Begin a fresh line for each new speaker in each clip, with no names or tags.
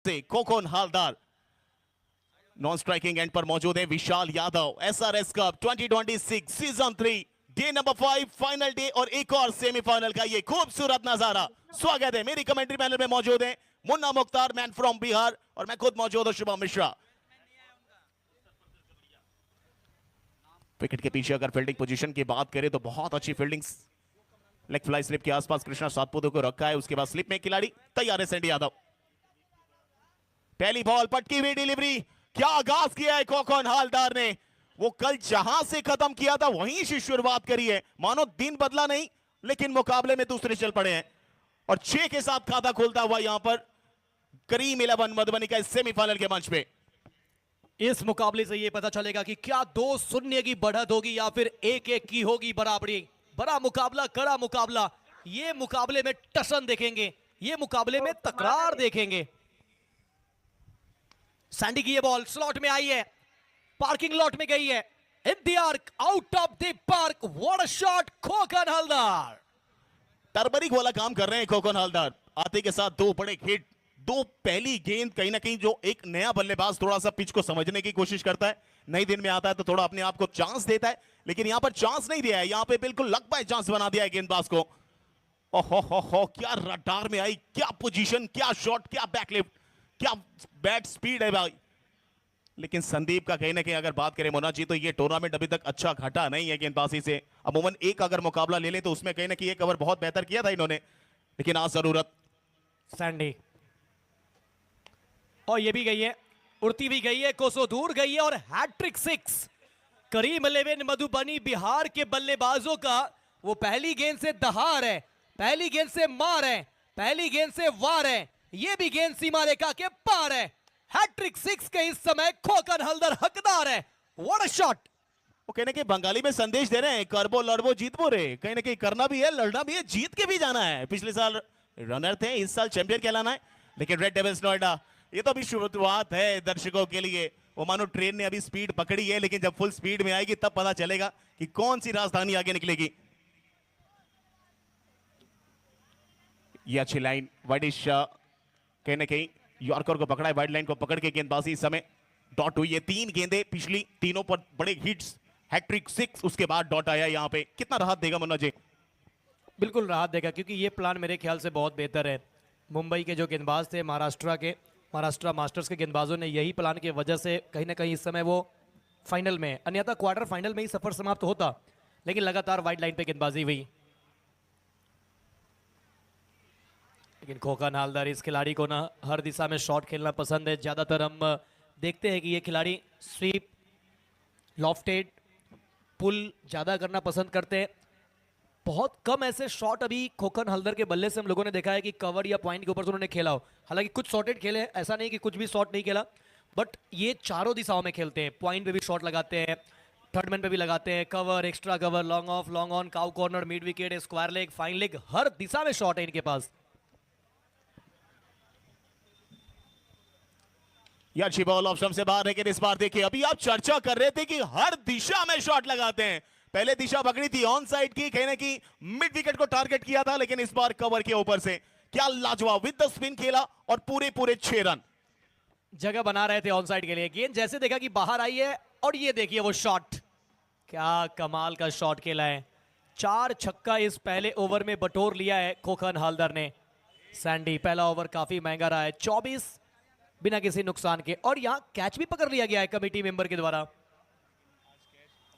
से Kokon Haldar non striking end पर मौजूद है Vishal Yadav. SRS cup 2026 season 3 day number 5 final day और एक और सेमीफाइनल का ये खूबसूरत नजारा। स्वागत है, मेरी कमेंट्री पैनल में मौजूद है मुन्ना मुख्तार मैन फ्रॉम बिहार और मैं खुद मौजूद हूं शुभम मिश्रा। विकेट के पीछे अगर फील्डिंग पोजीशन की बात करें तो बहुत अच्छी फील्डिंग लेग फ्लाई स्लिप के आसपास कृष्णा सातपुते को रखा है। उसके बाद स्लिप में खिलाड़ी तैयार है सैंडी यादव। पहली बॉल पटकी हुई डिलीवरी, क्या आगाज किया है कोकोन हालदार ने। वो कल जहां से खत्म किया था वहीं से शुरुआत करी है। मानो दिन बदला नहीं लेकिन मुकाबले में दूसरे चल पड़े हैं और 6 के साथ खाता खोलता हुआ यहां पर करीम 11 मधुबनी का सेमीफाइनल के मंच पे।
इस मुकाबले से यह पता चलेगा कि क्या 2-0 की बढ़त होगी या फिर 1-1 की होगी बराबरी। बड़ा मुकाबला, कड़ा मुकाबला। ये मुकाबले में टसन देखेंगे, ये मुकाबले में तकरार देखेंगे। सैंडी की ये बॉल स्लॉट में आई है, पार्किंग लॉट में गई है, in the arc, out of the park. What a shot cocoon Haldar.
Turmeric वाला काम कर रहे हैं कोकोन हालदार। आते के साथ 2 बड़े हिट, 2 पहली गेंद। कहीं ना कहीं जो एक नया बल्लेबाज थोड़ा सा पिच को समझने की कोशिश करता है, नई दिन में आता है तो थोड़ा अपने आप को चांस देता है, लेकिन यहां पर चांस नहीं दिया है। यहां पे बिल्कुल लक बाय चांस बना दिया है गेंदबाज को। ओहो हो, क्या रडार में आई, क्या पोजीशन, क्या शॉट, क्या बैकलिफ्ट, क्या बैट स्पीड है भाई। लेकिन संदीप का कहीं ना कहीं अगर बात करें मोना जी तो ये टूर्नामेंट अभी तक अच्छा घटा नहीं है गेंदबाजी से। अमूमन एक अगर मुकाबला ले ले तो उसमें कहीं ना कहीं एक ओवर बहुत बेहतर किया था इन्होंने, लेकिन आज जरूरत
सैंडी। और ये भी गई है, उड़ती भी गई है, कोसों दूर गई है और हैट्रिक 6। करीम 11 मधुबनी बिहार के बल्लेबाजों का वो पहली गेंद से दहाड़ है, पहली गेंद से मार है, पहली गेंद से वार है, ये भी गेंद सीमा रेखा के पार है। हैट्रिक 6 के इस समय कोकोन हालदार हकदार है। What a shot.
वो कहने के बंगाली में संदेश दे रहे हैं, करबो लड़बो जीतबो रे। कहीं ना कहीं करना भी है, लड़ना भी है, जीत के भी जाना है। पिछले साल रनर थे, इस साल चैंपियन कहलाना है। लेकिन रेड डेविल्स नोएडा ये तो अभी शुरुआत है दर्शकों के लिए। वो मानो ट्रेन ने अभी स्पीड पकड़ी है, लेकिन जब फुल स्पीड में आएगी तब पता चलेगा कि कौन सी राजधानी आगे निकलेगी। ये अच्छी लाइन वाइडिश कहीं ना कहीं यॉर्कर को पकड़ा है, वाइड लाइन को पकड़ के गेंदबाजी इस समय डॉट हुई है। 3 गेंदें पिछली, तीनों पर बड़े हिट्स, हैट्रिक 6, उसके बाद डॉट आया यहां पे। कितना राहत देगा मुन्ना जी?
बिल्कुल राहत देगा, क्योंकि ये प्लान मेरे ख्याल से बहुत बेहतर है। मुंबई के जो गेंदबाज थे, महाराष्ट्र मास्टर्स के गेंदबाजों ने यही प्लान की वजह से कहीं ना कहीं इस समय वो फाइनल में, अन्यथा क्वार्टर फाइनल में ही सफर समाप्त होता, लेकिन लगातार वाइड लाइन पे गेंदबाजी हुई। लेकिन कोकोन हालदार इस खिलाड़ी को ना हर दिशा में शॉट खेलना पसंद है। ज़्यादातर हम देखते हैं कि ये खिलाड़ी स्वीप, लॉफ्टेड, पुल ज़्यादा करना पसंद करते हैं। बहुत कम ऐसे शॉट अभी कोकोन हालदार के बल्ले से हम लोगों ने देखा है कि कवर या पॉइंट के ऊपर से उन्होंने खेला हो। हालांकि कुछ शॉटेड खेले हैं, ऐसा नहीं कि कुछ भी शॉट नहीं खेला, बट ये चारों दिशाओं में खेलते हैं। पॉइंट पे भी शॉट लगाते हैं, थर्ड मैन पे भी लगाते हैं, cover, extra cover, long off, long on, cow corner, mid wicket, square leg, fine leg, हर दिशा में शॉट है इनके पास।
ये अच्छी बॉल ऑप्शन से बाहर, लेकिन इस बार देखिए, अभी आप चर्चा कर रहे थे कि हर दिशा में शॉट लगाते हैं। पहले दिशा पकड़ी थी ऑन साइड की, कहने की मिड विकेट को टारगेट किया था, लेकिन इस बार कवर के ऊपर से क्या लाजवाब विद द स्पिन खेला और पूरे 6 रन
जगह बना रहे थे ऑन साइड के लिए। गेंद जैसे देखा कि बाहर आई है और ये देखिए वो शॉट, क्या कमाल का शॉट खेला है। 4 छक्का इस पहले ओवर में बटोर लिया है कोकोन हालदार ने। सैंडी पहला ओवर काफी महंगा रहा है, 24 बिना किसी नुकसान के, और यहां कैच भी पकड़ लिया गया है कमेटी मेंबर के द्वारा।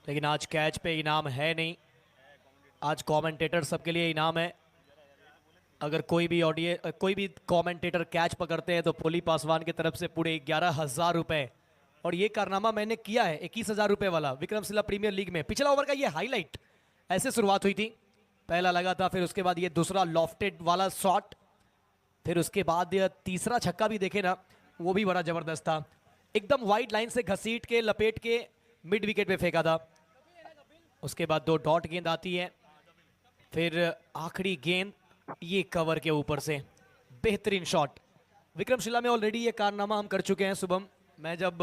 लेकिन आज कैच पे इनाम है नहीं, आज कमेंटेटर सबके लिए इनाम है। अगर कोई भी कमेंटेटर कैच पकड़ते हैं तो पोली पासवान की तरफ से पूरे 11,000 रुपए। और ये कारनामा मैंने किया है 21,000 रुपए वाला विक्रमशिला प्रीमियर लीग में। पिछला ओवर का ये हाईलाइट ऐसे शुरुआत हुई थी, पहला लगा था, फिर उसके बाद ये दूसरा लॉफ्टेड वाला शॉट, फिर उसके बाद ये तीसरा छक्का भी देखे ना, वो भी बड़ा जबरदस्त था। एकदम वाइड लाइन से घसीट के लपेट के मिड विकेट पे फेंका था। उसके बाद 2 डॉट गेंद आती है, फिर आखिरी गेंद ये कवर के ऊपर से बेहतरीन शॉट। विक्रमशिला में ऑलरेडी ये कारनामा हम कर चुके हैं शुभम। मैं जब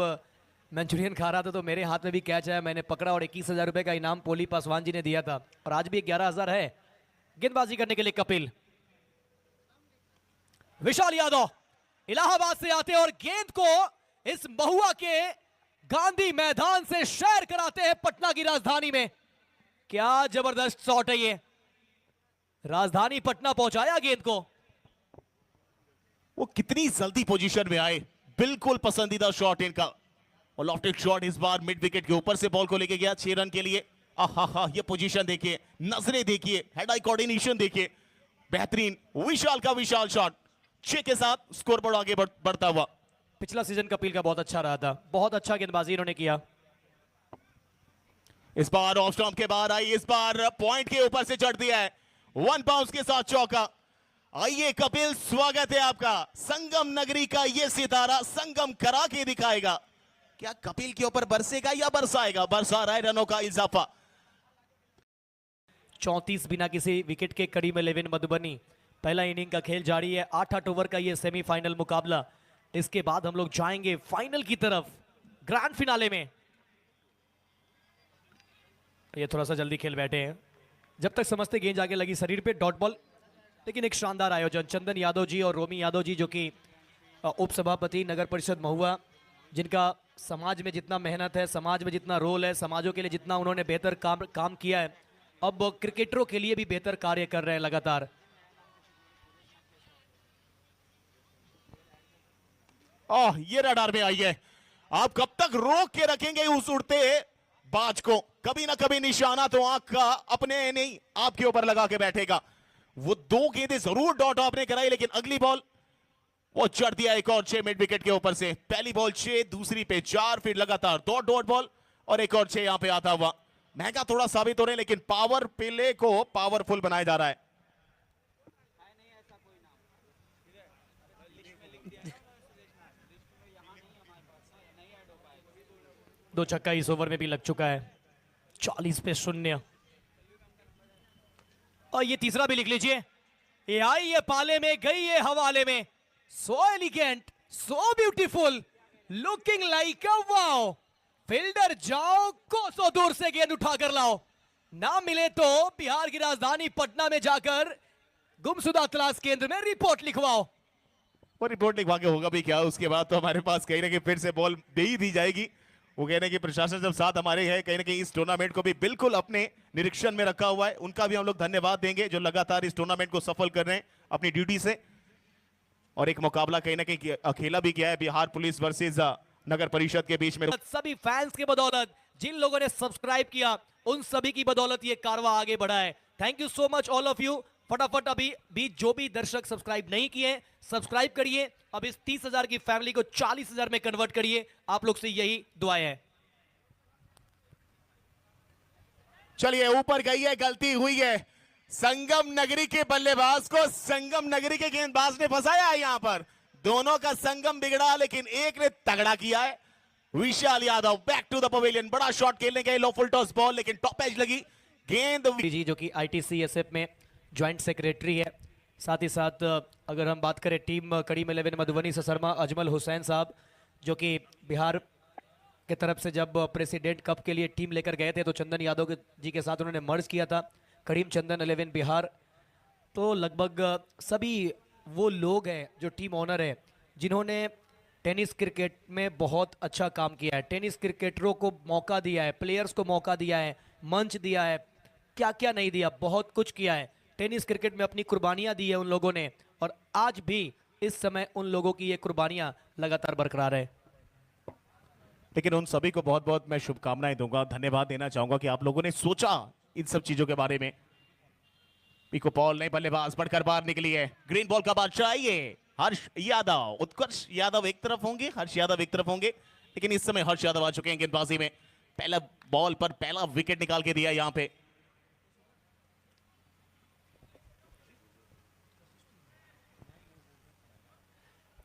मंचूरियन खा रहा था तो मेरे हाथ में भी कैच आया, मैंने पकड़ा और 21,000 रुपए का इनाम पोली पासवान जी ने दिया था, और आज भी 11,000 है। गेंदबाजी करने के लिए कपिल, विशाल यादव इलाहाबाद से आते हैं और गेंद को इस महुआ के गांधी मैदान से शेयर कराते हैं पटना की राजधानी में। क्या जबरदस्त शॉट है ये, राजधानी पटना पहुंचाया गेंद को।
वो कितनी जल्दी पोजीशन में आए, बिल्कुल पसंदीदा शॉट इनका। और लॉफ्टेड शॉट इस बार मिड विकेट के ऊपर से बॉल को लेके गया 6 रन के लिए। आहा, ये पोजीशन देखिए, नजरें देखिए, हेड आई कोऑर्डिनेशन देखिए, बेहतरीन। विशाल का विशाल शॉट 6 के साथ स्कोर बोर्ड आगे बढ़ता हुआ।
पिछला सीजन कपिल का बहुत अच्छा रहा था, बहुत अच्छा गेंदबाजी इन्होंने किया।
इस बार ऑफ स्टंप के बाहर आई, इस बार पॉइंट के ऊपर से चढ़ दिया है 1 बाउंस के साथ चौका। आइए कपिल, स्वागत है आपका। संगम नगरी का ये सितारा संगम करा के दिखाएगा। क्या कपिल के ऊपर बरसेगा या बरसाएगा? बरसा रहा है रनों का इजाफा।
34 बिना किसी विकेट के कड़ी में 11 मधुबनी। पहला इनिंग का खेल जारी है, 8-8 ओवर का ये सेमीफाइनल मुकाबला। इसके बाद हम लोग जाएंगे फाइनल की तरफ, ग्रैंड फिनाले में। ये थोड़ा सा जल्दी खेल बैठे हैं, जब तक समझते गेंद जाके लगी शरीर पे, डॉट बॉल। लेकिन एक शानदार आयोजन, चंदन यादव जी और रोमी यादव जी जो कि उप सभापति नगर परिषद महुआ, जिनका समाज में जितना मेहनत है, समाज में जितना रोल है, समाजों के लिए जितना उन्होंने बेहतर काम किया है, अब क्रिकेटरों के लिए भी बेहतर कार्य कर रहे हैं लगातार।
ये रडार में आई है। आप कब तक रोक के रखेंगे उस उड़ते बाज को? कभी ना कभी निशाना तो आंख का अपने नहीं आपके ऊपर लगा के बैठेगा। वो 2 गेंदें जरूर डॉट आपने कराई, लेकिन अगली बॉल वो चढ़ दिया एक और 6 मिड विकेट के ऊपर से। पहली बॉल 6, दूसरी पे 4, फिर लगातार डॉट बॉल और एक और 6 यहां पे आता हुआ। महंगा थोड़ा साबित हो रहे हैं, लेकिन पावर प्ले को पावरफुल बनाया जा रहा है।
दो छक्का इस ओवर में भी लग चुका है, 40 पे 0। और ये तीसरा भी लिख लीजिए। ये आई ये पाले में, गई ये हवाले में। So elegant, so beautiful, looking like a wow. Fielder जाओ, कोसों दूर से गेंद उठाकर लाओ। ना मिले तो बिहार की राजधानी पटना में जाकर गुमशुदा तलाश केंद्र में रिपोर्ट लिखवाओ।
वो रिपोर्ट लिखवा के होगा भी क्या? उसके बाद तो हमारे पास कहीं ना कहीं फिर से बॉल दे ही दी जाएगी। वो कहने की प्रशासन जब साथ हमारे है, कहीं ना कहीं इस टूर्नामेंट को भी बिल्कुल अपने निरीक्षण में रखा हुआ है। उनका भी हम लोग धन्यवाद देंगे जो लगातार इस टूर्नामेंट को सफल कर रहे हैं अपनी ड्यूटी से। और एक मुकाबला कहीं ना कहीं अकेला भी किया है, बिहार पुलिस वर्सेस नगर परिषद के बीच में।
सभी फैंस की बदौलत, जिन लोगों ने सब्सक्राइब किया, उन सभी की बदौलत ये कारवा आगे बढ़ा है। Thank you so much all of you. फटाफट अभी भी जो भी दर्शक सब्सक्राइब नहीं किए, सब्सक्राइब करिए। अब इस 30,000 की फैमिली को 40,000 में कन्वर्ट करिए। आप लोग से यही दुआएं हैं।
चलिए, ऊपर गई है, गलती हुई है। संगम नगरी के बल्लेबाज को संगम नगरी के गेंदबाज ने फंसाया है। यहां पर दोनों का संगम बिगड़ा, लेकिन एक ने तगड़ा किया है। Vishal Yadav back to the pavilion, बड़ा शॉट खेलने गए, लो फुल टॉस बॉल, लेकिन टॉप एज लगी गेंद।
जी जो कि ITCSF में ज्वाइंट सेक्रेटरी है। साथ ही साथ अगर हम बात करें टीम कड़ी में 11 मधुबनी से शर्मा अजमल हुसैन साहब, जो कि बिहार के तरफ से जब प्रेसिडेंट कप के लिए टीम लेकर गए थे तो चंदन यादव जी के साथ उन्होंने मर्ज किया था करीम चंदन 11 बिहार। तो लगभग सभी वो लोग हैं जो टीम ओनर है, जिन्होंने टेनिस क्रिकेट में बहुत अच्छा काम किया है। टेनिस क्रिकेटरों को मौका दिया है, प्लेयर्स को मौका दिया है, मंच दिया है, क्या क्या नहीं दिया, बहुत कुछ किया है। टेनिस क्रिकेट में अपनी कुर्बानियां दी है उन लोगों ने, और आज भी इस समय उन लोगों की ये कुर्बानियां लगातार बरकरार है।
लेकिन उन सभी को बहुत बहुत मैं शुभकामनाएं दूंगा, धन्यवाद देना चाहूंगा कि आप लोगों ने सोचा इन सब चीजों के बारे में। पिको पॉल नई बल्लेबाज बढ़कर बाहर निकली है। ग्रीन बॉल का बादशाह ये हर्ष यादव, उत्कर्ष यादव एक तरफ होंगे, हर्ष यादव एक तरफ होंगे, लेकिन इस समय हर्ष यादव आ चुके हैं गेंदबाजी में। पहला बॉल पर पहला विकेट निकाल के दिया यहां पे।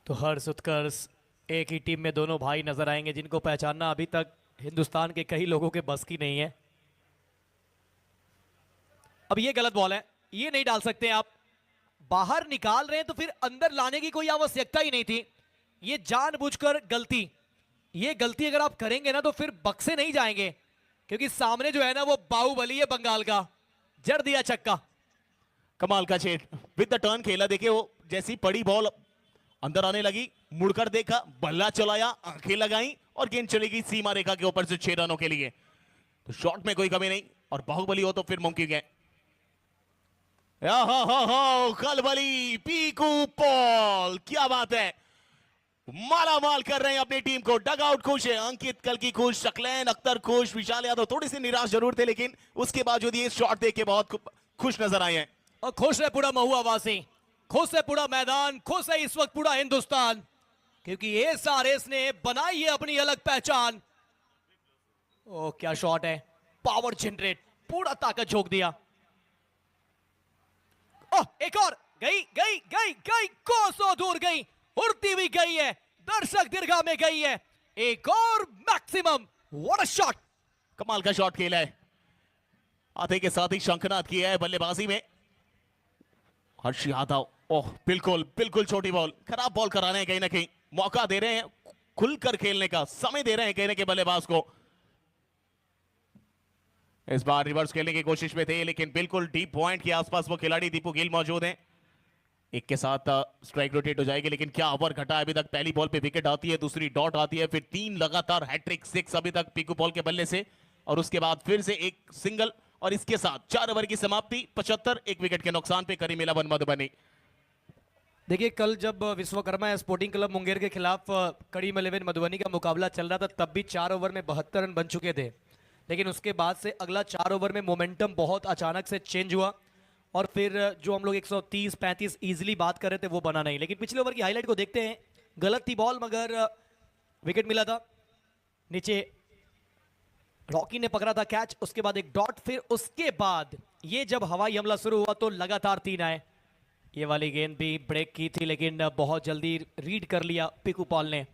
तो हर्ष उत्कर्ष एक ही टीम में दोनों भाई नजर आएंगे, जिनको पहचानना अभी तक हिंदुस्तान के कई लोगों के बस की नहीं है। अब ये गलत बॉल है, ये नहीं डाल सकते आप। बाहर निकाल रहे हैं तो फिर अंदर लाने की कोई आवश्यकता ही नहीं थी। ये जानबूझकर गलती, ये गलती अगर आप करेंगे ना तो फिर बक्से नहीं जाएंगे, क्योंकि सामने जो है ना वो बाहुबली है बंगाल का। जड़ दिया छक्का।
कमाल का छेद विद द टर्न खेला। देखिए वो जैसी पड़ी बॉल अंदर आने लगी, मुड़कर देखा, बल्ला चलाया, आंखें लगाई और गेंद चली गई सीमा रेखा के ऊपर से 6 रनों के लिए। तो शॉट में कोई कमी नहीं, और बाहुबली हो तो फिर मुमकिन है। खलबली, पीकू पॉल, क्या बात है, माला माल कर रहे हैं अपनी टीम को। डग आउट खुश है, अंकित कल्की खुश, शकलैन अख्तर खुश, विशाल यादव थोड़ी सी निराश जरूर थे, लेकिन उसके बावजूद ये शॉट देख के बहुत खुश नजर आए हैं।
और खुश है पूरा महुआ वासी, खुश है पूरा मैदान, खुश है इस वक्त पूरा हिंदुस्तान, क्योंकि एसआरएस ने बनाई है अपनी अलग पहचान। ओ क्या शॉट है, पावर जनरेट, पूरा ताकत झोंक दिया। ओह एक और, गई गई गई गई, कोसों दूर गई, उड़ती हुई गई है, दर्शक दीर्घा में गई है, एक और मैक्सिमम। व्हाट अ शॉट,
कमाल का शॉट खेला है, आते के साथ ही शंखनाद किया है बल्लेबाजी में हर्ष यादव। ओह बिल्कुल बिल्कुल छोटी बॉल, खराब बॉल करा रहे हैं, कहीं ना कहीं मौका दे रहे हैं खुलकर खेलने का, समय दे रहे हैं कहने के बल्लेबाज को। इस बार रिवर्स खेलने की कोशिश में थे, लेकिन बिल्कुल डीप पॉइंट के आसपास वो खिलाड़ी दीपू गिल मौजूद हैं। एक के साथ स्ट्राइक रोटेट हो जाएगी, लेकिन क्या ओवर घटा है अभी तक। पहली बॉल पे विकेट आती है, दूसरी डॉट आती है, फिर 3 लगातार हैट्रिक 6 अभी तक पीकू पॉल के बल्ले से, और उसके बाद फिर से एक सिंगल, और इसके साथ 4 ओवर की समाप्ति, 75, 1 विकेट के नुकसान पे करीम 11 मधुबनी।
देखिए कल जब विश्वकर्मा स्पोर्टिंग क्लब मुंगेर के खिलाफ करीम 11 मधुबनी का मुकाबला चल रहा था, तब भी 4 ओवर में 72 रन बन चुके थे, लेकिन उसके बाद से अगला 4 ओवर में मोमेंटम बहुत अचानक से चेंज हुआ, और फिर जो हम लोग 130-35 इजीली बात कर रहे थे वो बना नहीं। लेकिन पिछले ओवर की हाईलाइट को देखते हैं, गलत थी बॉल मगर विकेट मिला था, नीचे रॉकी ने पकड़ा था कैच, उसके बाद एक डॉट, फिर उसके बाद ये जब हवाई हमला शुरू हुआ तो लगातार 3 आए। ये वाली गेंद भी ब्रेक की थी, लेकिन बहुत जल्दी रीड कर लिया पीकू पॉल ने,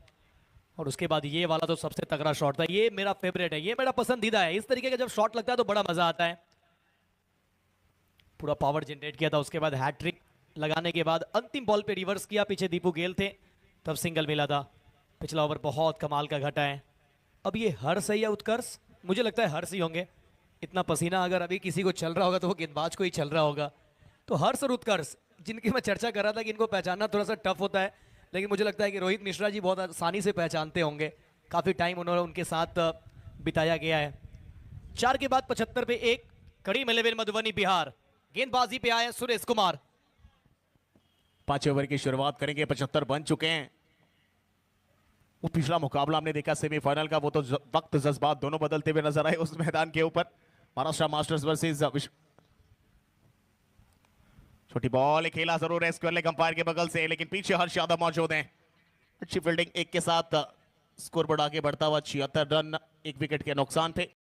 और उसके बाद ये वाला तो सबसे तगड़ा शॉट था, ये मेरा फेवरेट है, ये मेरा पसंदीदा है। इस तरीके का जब शॉट लगता है तो बड़ा मजा आता है। पूरा पावर जनरेट किया था, उसके बाद हैट्रिक लगाने के बाद अंतिम बॉल पे रिवर्स किया, पीछे दीपू गेल थे, तब सिंगल मिला था। पिछला ओवर बहुत कमाल का घटा है। अब ये हर्ष है या उत्कर्ष, मुझे लगता है हर्ष ही होंगे, इतना पसीना अगर अभी किसी को चल रहा होगा तो वो गेंदबाज को ही चल रहा होगा। तो हर्ष और उत्कर्ष जिनकी मैं चर्चा कर रहा था कि इनको पहचानना थोड़ा सा टफ होता है, लेकिन मुझे लगता है कि रोहित मिश्रा जी बहुत आसानी से पहचानते होंगे, काफ़ी टाइम उन्होंने उनके साथ बिताया गया है। 4 के बाद 75 पे 1, करीम 11 मधुबनी बिहार, गेंदबाजी पे आए सुरेश कुमार।
5 ओवर की शुरुआत करेंगे, 75 बन चुके हैं। वो पिछला मुकाबला हमने देखा सेमीफाइनल का, वो तो वक्त जज्बात दोनों बदलते हुए नजर आए उस मैदान के ऊपर। महाराष्ट्र मास्टर्स वर्सेस छोटी बॉल खेला जरूर है स्क्वायर अंपायर के बगल से, लेकिन पीछे हर्ष यादव मौजूद हैं। अच्छी फील्डिंग, 1 के साथ स्कोर बोर्ड आगे बढ़ता हुआ 76 रन 1 विकेट के नुकसान पे।